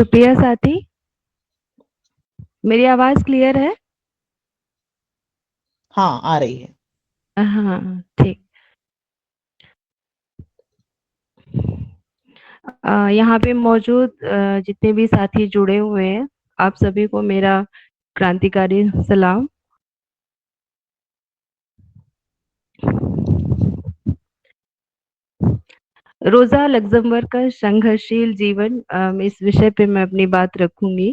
सुप्रिया साथी, मेरी आवाज क्लियर है? हाँ, आ रही है। हाँ, ठीक। यहाँ पे मौजूद जितने भी साथी जुड़े हुए हैं, आप सभी को मेरा क्रांतिकारी सलाम। रोज़ा लक्ज़मबर्ग का संघर्षशील जीवन, इस विषय पे मैं अपनी बात रखूँगी।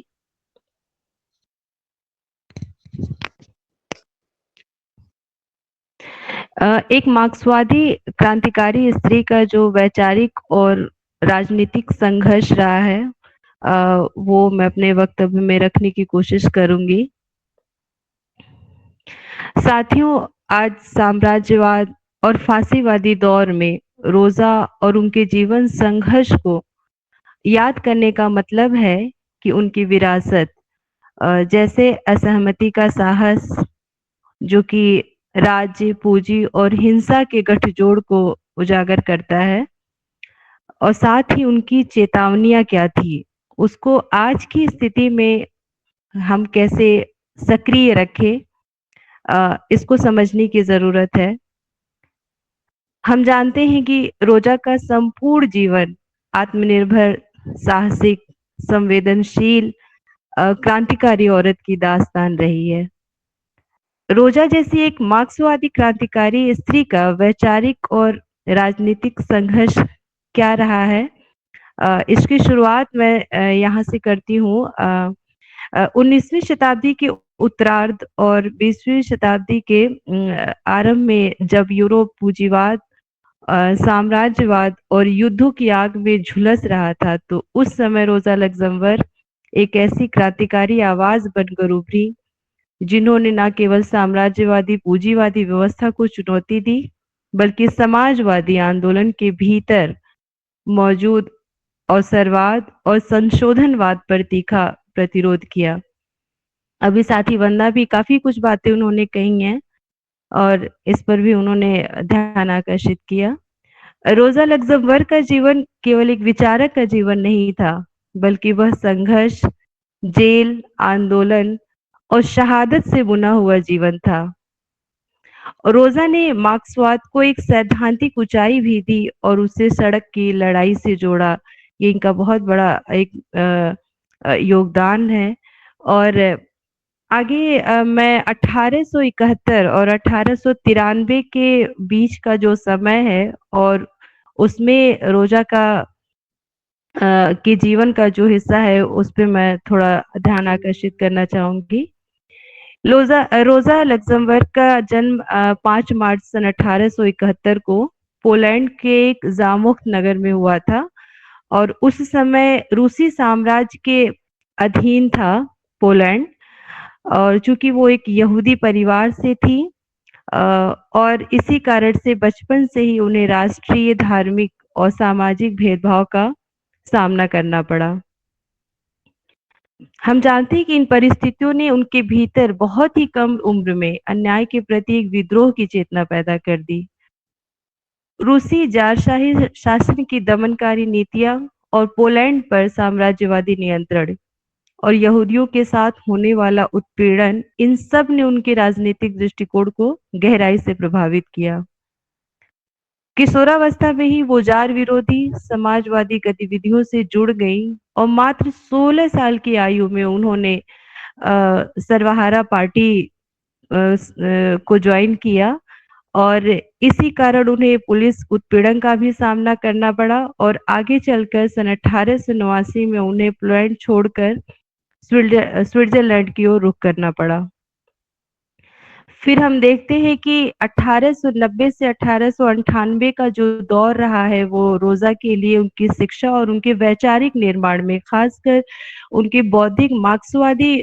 एक मार्क्सवादी क्रांतिकारी स्त्री का जो वैचारिक और राजनीतिक संघर्ष रहा है, वो मैं अपने वक्तव्य में रखने की कोशिश करूँगी। साथियों, आज साम्राज्यवाद और फांसीवादी दौर में रोज़ा और उनके जीवन संघर्ष को याद करने का मतलब है कि उनकी विरासत, जैसे असहमति का साहस, जो कि राज्य, पूंजी और हिंसा के गठजोड़ को उजागर करता है, और साथ ही उनकी चेतावनियाँ क्या थी, उसको आज की स्थिति में हम कैसे सक्रिय रखें, इसको समझने की ज़रूरत है। हम जानते हैं कि रोजा का संपूर्ण जीवन आत्मनिर्भर, साहसिक, संवेदनशील, क्रांतिकारी औरत की दास्तान रही है। रोजा जैसी एक मार्क्सवादी क्रांतिकारी स्त्री का वैचारिक और राजनीतिक संघर्ष क्या रहा है, इसकी शुरुआत मैं यहाँ से करती हूँ। 19वीं शताब्दी के उत्तरार्ध और 20वीं शताब्दी के आरंभ में जब यूरोप पूंजीवाद, साम्राज्यवाद और युद्धों की आग में झुलस रहा था, तो उस समय रोजा लक्जमबर्ग एक ऐसी क्रांतिकारी आवाज बनकर उभरी, जिन्होंने न केवल साम्राज्यवादी पूंजीवादी व्यवस्था को चुनौती दी, बल्कि समाजवादी आंदोलन के भीतर मौजूद अवसरवाद और संशोधनवाद पर तीखा प्रतिरोध किया। अभी साथी वंदना भी काफी कुछ बातें उन्होंने कही हैं, और इस पर भी उन्होंने ध्यान आकर्षित किया। रोजा लक्जमबर्ग का जीवन केवल एक विचारक का जीवन नहीं था, बल्कि वह संघर्ष, जेल, आंदोलन और शहादत से बुना हुआ जीवन था। रोजा ने मार्क्सवाद को एक सैद्धांतिक ऊंचाई भी दी और उसे सड़क की लड़ाई से जोड़ा। ये इनका बहुत बड़ा एक योगदान है। और आगे मैं 1871 और 1893 के बीच का जो समय है, और उसमें रोजा का के जीवन का जो हिस्सा है, उस पे मैं थोड़ा ध्यान आकर्षित करना चाहूंगी। रोजा लक्जमबर्ग का जन्म 5 मार्च सन 1871 को पोलैंड के एक जामुख्त नगर में हुआ था, और उस समय रूसी साम्राज्य के अधीन था पोलैंड। और चूंकि वो एक यहूदी परिवार से थी, अ, और इसी कारण से बचपन से ही उन्हें राष्ट्रीय, धार्मिक और सामाजिक भेदभाव का सामना करना पड़ा। हम जानते हैं कि इन परिस्थितियों ने उनके भीतर बहुत ही कम उम्र में अन्याय के प्रति एक विद्रोह की चेतना पैदा कर दी। रूसी जारशाही शासन की दमनकारी नीतियां और पोलैंड पर साम्राज्यवादी नियंत्रण और यहूदियों के साथ होने वाला उत्पीड़न, इन सब ने उनके राजनीतिक दृष्टिकोण को गहराई से प्रभावित किया। किशोरावस्था में ही वो जार विरोधी समाजवादी गतिविधियों से जुड़ गई, और मात्र 16 साल की आयु में उन्होंने सर्वहारा पार्टी को ज्वाइन किया, और इसी कारण उन्हें पुलिस उत्पीड़न का भी सामना करना पड़ा, और आगे चलकर सन 1889 में उन्हें पोलैंड छोड़कर स्विट्जरलैंड की ओर रुख करना पड़ा। फिर हम देखते हैं कि 1890 से 1898 का जो दौर रहा है, वो रोजा के लिए उनकी शिक्षा और उनके वैचारिक निर्माण में, खासकर उनके बौद्धिक मार्क्सवादी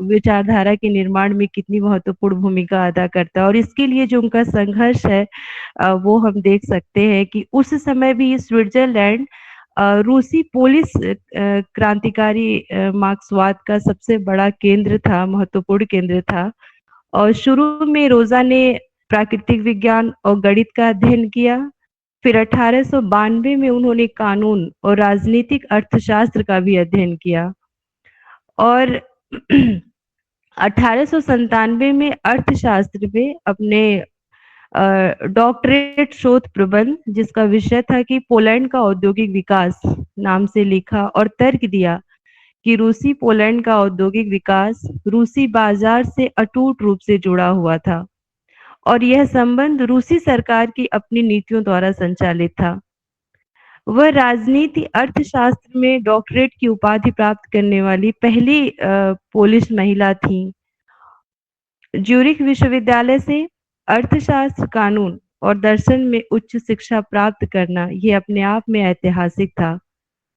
विचारधारा के निर्माण में कितनी महत्वपूर्ण भूमिका अदा करता है। और इसके लिए जो उनका संघर्ष है, वो हम देख सकते हैं कि उस समय भी स्विट्जरलैंड रूसी पुलिस क्रांतिकारी मार्क्सवाद का सबसे बड़ा केंद्र था, महत्वपूर्ण केंद्र था। और शुरू में रोजा ने प्राकृतिक विज्ञान और गणित का अध्ययन किया, फिर 1892 में उन्होंने कानून और राजनीतिक अर्थशास्त्र का भी अध्ययन किया और 1897 में अर्थशास्त्र में अपने डॉक्टरेट शोध प्रबंध जिसका विषय था कि पोलैंड का औद्योगिक विकास नाम से लिखा और तर्क दिया कि रूसी पोलैंड का औद्योगिक विकास रूसी बाजार से अटूट रूप से जुड़ा हुआ था और यह संबंध रूसी सरकार की अपनी नीतियों द्वारा संचालित था। वह राजनीति अर्थशास्त्र में डॉक्टरेट की उपाधि प्राप्त करने वाली पहली पोलिश महिला थीं। ज्यूरिख विश्वविद्यालय से अर्थशास्त्र, कानून और दर्शन में उच्च शिक्षा प्राप्त करना ये अपने आप में ऐतिहासिक था,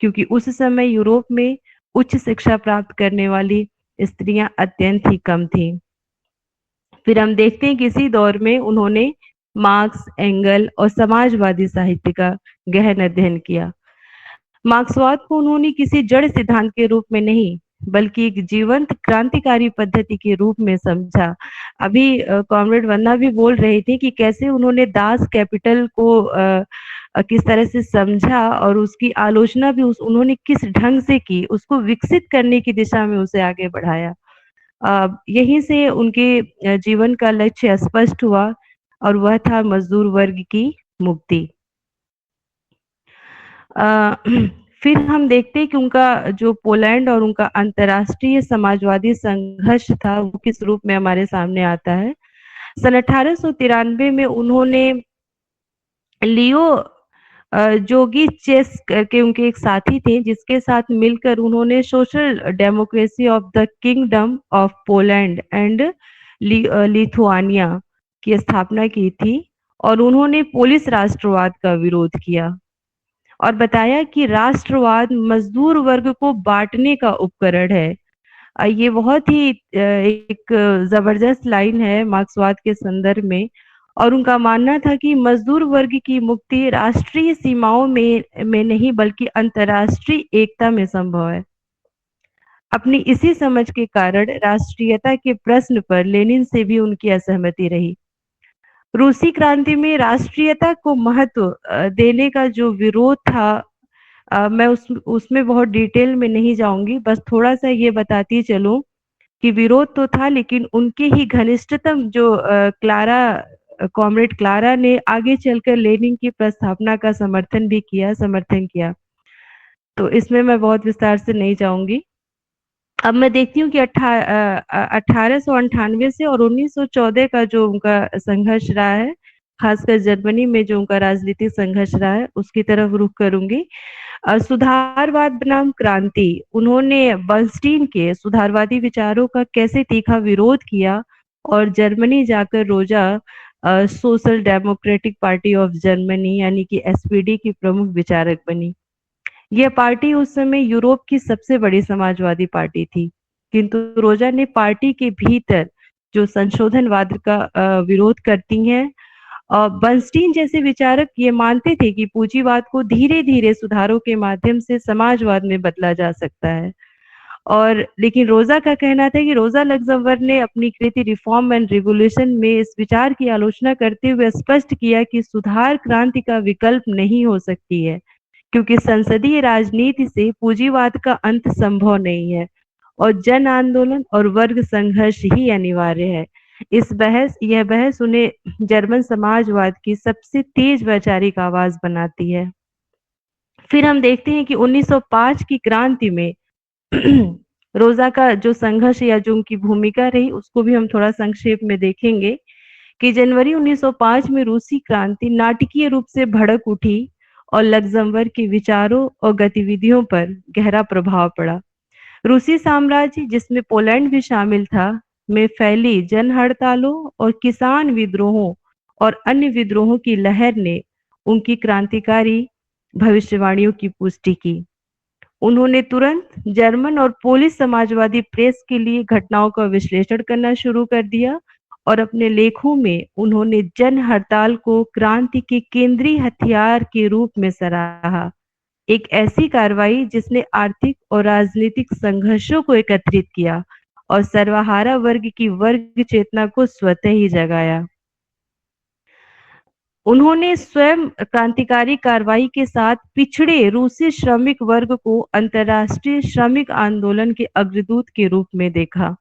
क्योंकि उस समय यूरोप में उच्च शिक्षा प्राप्त करने वाली स्त्रियां अत्यंत ही कम थीं। फिर हम देखते हैं कि इसी दौर में उन्होंने मार्क्स, एंगल और समाजवादी साहित्य का गहन अध्ययन किया। मार्क्सवाद को उन्होंने किसी जड़ सिद्धांत के रूप में नहीं, बल्कि एक जीवंत क्रांतिकारी पद्धति के रूप में समझा। अभी कॉमरेड वंदना भी बोल रहे थे कि कैसे उन्होंने दास कैपिटल को किस तरह से समझा और उसकी आलोचना भी उन्होंने किस ढंग से की, उसको विकसित करने की दिशा में उसे आगे बढ़ाया। यहीं से उनके जीवन का लक्ष्य स्पष्ट हुआ और वह था मजदूर वर्ग की मुक्ति। अ, फिर हम देखते हैं कि उनका जो पोलैंड और उनका अंतर्राष्ट्रीय समाजवादी संघर्ष था वो किस रूप में हमारे सामने आता है। सन 1893 में उन्होंने लियो जोगी चेस करके उनके एक साथी थे जिसके साथ मिलकर उन्होंने social democracy of the kingdom of Poland and Lithuania की स्थापना की थी और उन्होंने पोलिश राष्ट्रवाद का विरोध किया और बताया कि राष्ट्रवाद मजदूर वर्ग को बांटने का उपकरण है। ये बहुत ही एक जबरदस्त लाइन है मार्क्सवाद के संदर्भ में और उनका मानना था कि मजदूर वर्ग की मुक्ति राष्ट्रीय सीमाओं में नहीं बल्कि अंतर्राष्ट्रीय एकता में संभव है। अपनी इसी समझ के कारण राष्ट्रीयता के प्रश्न पर लेनिन से भी उनकी असहमति रही। रूसी क्रांति में राष्ट्रीयता को महत्व देने का जो विरोध था मैं उसमें बहुत डिटेल में नहीं जाऊंगी, बस थोड़ा सा ये बताती चलूं कि विरोध तो था लेकिन उनके ही घनिष्ठतम जो कॉमरेड क्लारा ने आगे चलकर लेनिन की प्रस्तावना का समर्थन किया। तो इसमें मैं बहुत विस्तार से नहीं जाऊंगी। अब मैं देखती हूँ कि 1898 से और 1914 का जो उनका संघर्ष रहा है, खासकर जर्मनी में जो उनका राजनीतिक संघर्ष रहा है, उसकी तरफ रुख करूंगी। सुधारवाद बनाम क्रांति, उन्होंने बर्नस्टीन के सुधारवादी विचारों का कैसे तीखा विरोध किया और जर्मनी जाकर रोजा social democratic party of Germany यानी कि एसपीडी की प्रमुख विचारक बनी। यह पार्टी उस समय यूरोप की सबसे बड़ी समाजवादी पार्टी थी, किंतु रोजा ने पार्टी के भीतर जो संशोधनवाद का विरोध करती हैं और बर्नस्टीन जैसे विचारक ये मानते थे कि पूंजीवाद को धीरे धीरे सुधारों के माध्यम से समाजवाद में बदला जा सकता है और लेकिन रोजा का कहना था कि रोजा लग्जमबर्ग ने अपनी कृति रिफॉर्म एंड रिवोल्यूशन में इस विचार की आलोचना करते हुए स्पष्ट किया कि सुधार क्रांति का विकल्प नहीं हो सकती है, क्योंकि संसदीय राजनीति से पूंजीवाद का अंत संभव नहीं है और जन आंदोलन और वर्ग संघर्ष ही अनिवार्य है। यह बहस उन्हें जर्मन समाजवाद की सबसे तेज वैचारिक आवाज बनाती है। फिर हम देखते हैं कि 1905 की क्रांति में रोजा का जो संघर्ष या जो उनकी भूमिका रही उसको भी हम थोड़ा संक्षेप में देखेंगे कि जनवरी 1905 में रूसी क्रांति नाटकीय रूप से भड़क उठी और लग्जमबर्ग के विचारों और गतिविधियों पर गहरा प्रभाव पड़ा। रूसी साम्राज्य जिसमें पोलैंड भी शामिल था में फैली जन हड़तालों और किसान विद्रोहों और अन्य विद्रोहों की लहर ने उनकी क्रांतिकारी भविष्यवाणियों की पुष्टि की। उन्होंने तुरंत जर्मन और पोलिश समाजवादी प्रेस के लिए घटनाओं का विश्लेषण करना शुरू कर दिया और अपने लेखों में उन्होंने जन हड़ताल को क्रांति के केंद्रीय हथियार के रूप में सराहा, एक ऐसी कार्रवाई जिसने आर्थिक और राजनीतिक संघर्षों को एकत्रित किया और सर्वहारा वर्ग की वर्ग चेतना को स्वतः ही जगाया। उन्होंने स्वयं क्रांतिकारी कार्रवाई के साथ पिछड़े रूसी श्रमिक वर्ग को अंतर्राष्ट्रीय श्रमिक आंदोलन के अग्रदूत के रूप में देखा।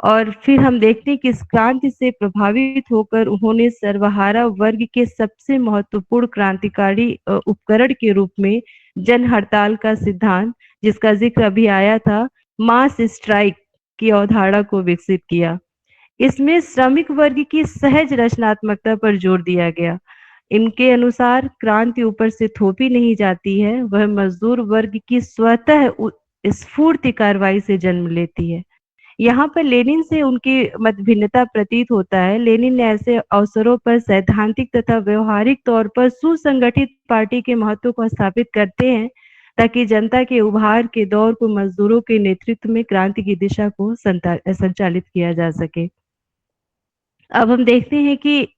और फिर हम देखते हैं कि इस क्रांति से प्रभावित होकर उन्होंने सर्वहारा वर्ग के सबसे महत्वपूर्ण क्रांतिकारी उपकरण के रूप में जन हड़ताल का सिद्धांत, जिसका जिक्र अभी आया था, मास स्ट्राइक की अवधारणा को विकसित किया। इसमें श्रमिक वर्ग की सहज रचनात्मकता पर जोर दिया गया। इनके अनुसार क्रांति ऊपर से थोपी नहीं जाती है, वह मजदूर वर्ग की स्वतः स्फूर्ति कार्रवाई से जन्म लेती है। यहाँ पर लेनिन से उनकी मतभिन्नता प्रतीत होता है। लेनिन ने ऐसे अवसरों पर सैद्धांतिक तथा व्यवहारिक तौर पर सुसंगठित पार्टी के महत्व को स्थापित करते हैं, ताकि जनता के उभार के दौर को मजदूरों के नेतृत्व में क्रांति की दिशा को संचालित किया जा सके। अब हम देखते हैं कि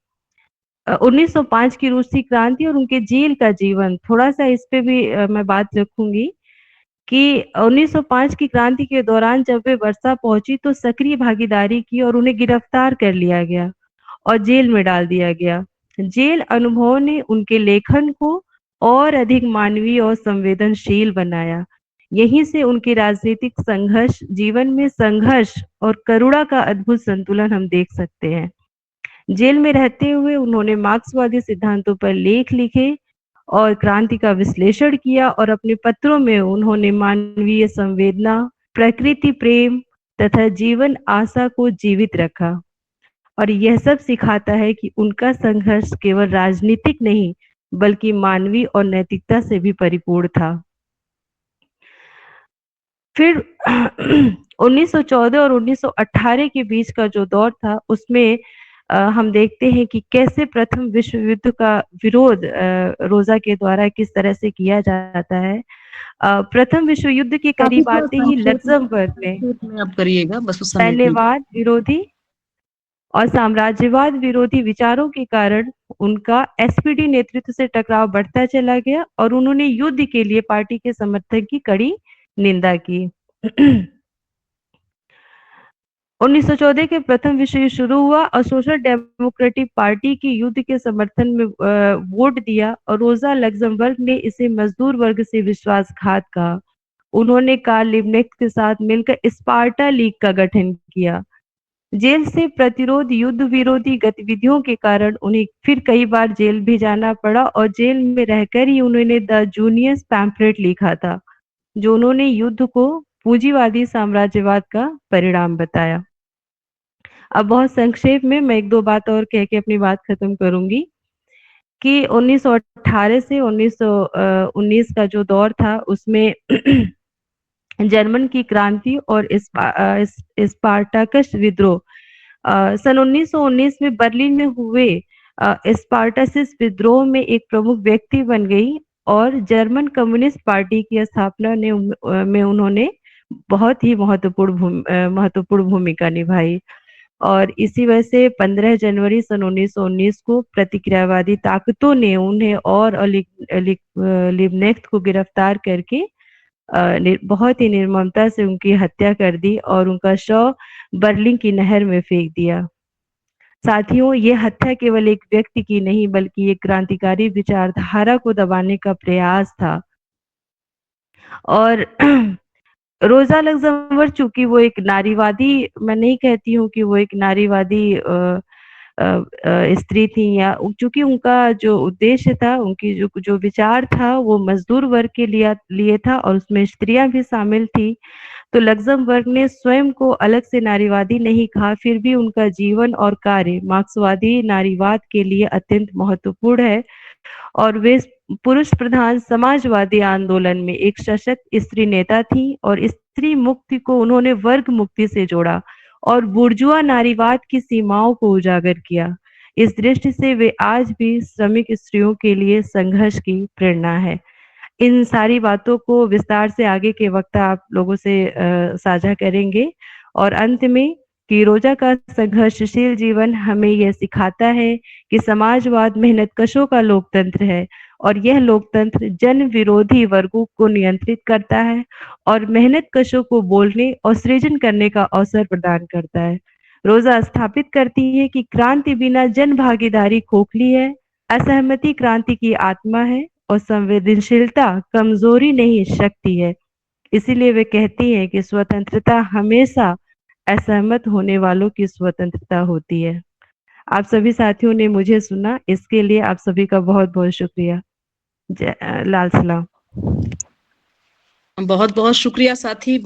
1905 की रूसी क्रांति और उनके जेल का जीवन, थोड़ा-सा इस पे भी मैं बात रखूँगी कि 1905 की क्रांति के दौरान जब वे वर्सा पहुंची तो सक्रिय भागीदारी की और उन्हें गिरफ्तार कर लिया गया और जेल में डाल दिया गया। जेल अनुभव ने उनके लेखन को और अधिक मानवीय और संवेदनशील बनाया। यहीं से उनके राजनीतिक संघर्ष, जीवन में संघर्ष और करुणा का अद्भुत संतुलन हम देख सकते हैं। जेल में रहते हुए उन्होंने मार्क्सवादी सिद्धांतों पर लेख लिखे और क्रांति का विश्लेषण किया और अपने पत्रों में उन्होंने मानवीय संवेदना, प्रकृति प्रेम तथा जीवन आशा को जीवित रखा। और यह सब सिखाता है कि उनका संघर्ष केवल राजनीतिक नहीं, बल्कि मानवीय और नैतिकता से भी परिपूर्ण था। फिर 1914 और 1918 के बीच का जो दौर था, उसमें हम देखते हैं कि कैसे प्रथम विश्व युद्ध का विरोध रोजा के द्वारा किस तरह से किया जाता है। प्रथम विश्व युद्ध के करीब आते ही लक्जमबर्ग में आप करिएगा बस उस समय साम्यवाद विरोधी और साम्राज्यवाद विरोधी विचारों के कारण उनका एसपीडी नेतृत्व से टकराव बढ़ता चला गया और उन्होंने युद्ध के लिए पार्टी के समर्थन की कड़ी निंदा की। 1914 के प्रथम विश्व युद्ध शुरू हुआ और सोशल डेमोक्रेटिक पार्टी की युद्ध के समर्थन में वोट दिया और रोजा लक्जमबर्ग ने इसे मजदूर वर्ग से विश्वासघात कहा। उन्होंने कार्ल लिबनेक्ट के साथ मिलकर स्पार्टा लीग का गठन किया। जेल से प्रतिरोध युद्ध विरोधी गतिविधियों के कारण उन्हें फिर कई बार जेल भी जाना पड़ा और जेल में रहकर ही उन्होंने द जूनियस पैम्फलेट लिखा था, जो उन्होंने युद्ध को पूंजीवादी साम्राज्यवाद का परिणाम बताया। अब बहुत संक्षेप में मैं एक दो बात और कह के अपनी बात खत्म करूंगी कि 1918 से 1919 का जो दौर था उसमें जर्मन की क्रांति और स्पार्टाकस विद्रोह, सन 1919 में बर्लिन में हुए स्पार्टासिस विद्रोह में एक प्रमुख व्यक्ति बन गई और जर्मन कम्युनिस्ट पार्टी की स्थापना में उन्होंने बहुत ही महत्वपूर्ण भूमिका निभाई। और इसी वजह से 15 जनवरी सन 1919 को प्रतिक्रियावादी ताकतों ने उन्हें और लिबनेक्ट को गिरफ्तार करके बहुत ही निर्ममता से उनकी हत्या कर दी और उनका शव बर्लिन की नहर में फेंक दिया। साथियों, ये हत्या केवल एक व्यक्ति की नहीं बल्कि एक क्रांतिकारी विचारधारा को दबाने का प्रयास था। और रोजा लक्जमबर्ग, चूंकि वो एक नारीवादी, मैं नहीं कहती हूँ कि वो एक नारीवादी स्त्री थी, या चूंकि उनका जो उद्देश्य था, उनकी जो विचार था वो मजदूर वर्ग के लिए था और उसमें स्त्रियां भी शामिल थी, तो लक्जमबर्ग ने स्वयं को अलग से नारीवादी नहीं कहा, फिर भी उनका जीवन और कार्य मार्क्सवादी नारीवाद के लिए अत्यंत महत्वपूर्ण है और वे पुरुष प्रधान समाजवादी आंदोलन में एक सशक्त स्त्री नेता थी और स्त्री मुक्ति को उन्होंने वर्ग मुक्ति से जोड़ा और बुर्जुआ नारीवाद की सीमाओं को उजागर किया। इस दृष्टि से वे आज भी श्रमिक स्त्रियों के लिए संघर्ष की प्रेरणा है। इन सारी बातों को विस्तार से आगे के वक्त आप लोगों से साझा करेंगे। और अंत में कि रोजा का संघर्षशील जीवन हमें यह सिखाता है कि समाजवाद मेहनतकशों का लोकतंत्र है और यह लोकतंत्र जन विरोधी वर्गों को नियंत्रित करता है और मेहनतकशों को बोलने और सृजन करने का अवसर प्रदान करता है। रोज़ा स्थापित करती है कि क्रांति बिना जन भागीदारी खोखली है, असहमति क्रांति की आत्मा है और संवेदनशीलता कमजोरी नहीं शक्ति है। इसीलिए वे कहती हैं कि स्वतंत्रता हमेशा असहमत होने वालों की स्वतंत्रता होती है। आप सभी साथियों ने मुझे सुना, इसके लिए आप सभी का बहुत-बहुत शुक्रिया। लाल सलाम। बहुत बहुत शुक्रिया साथी।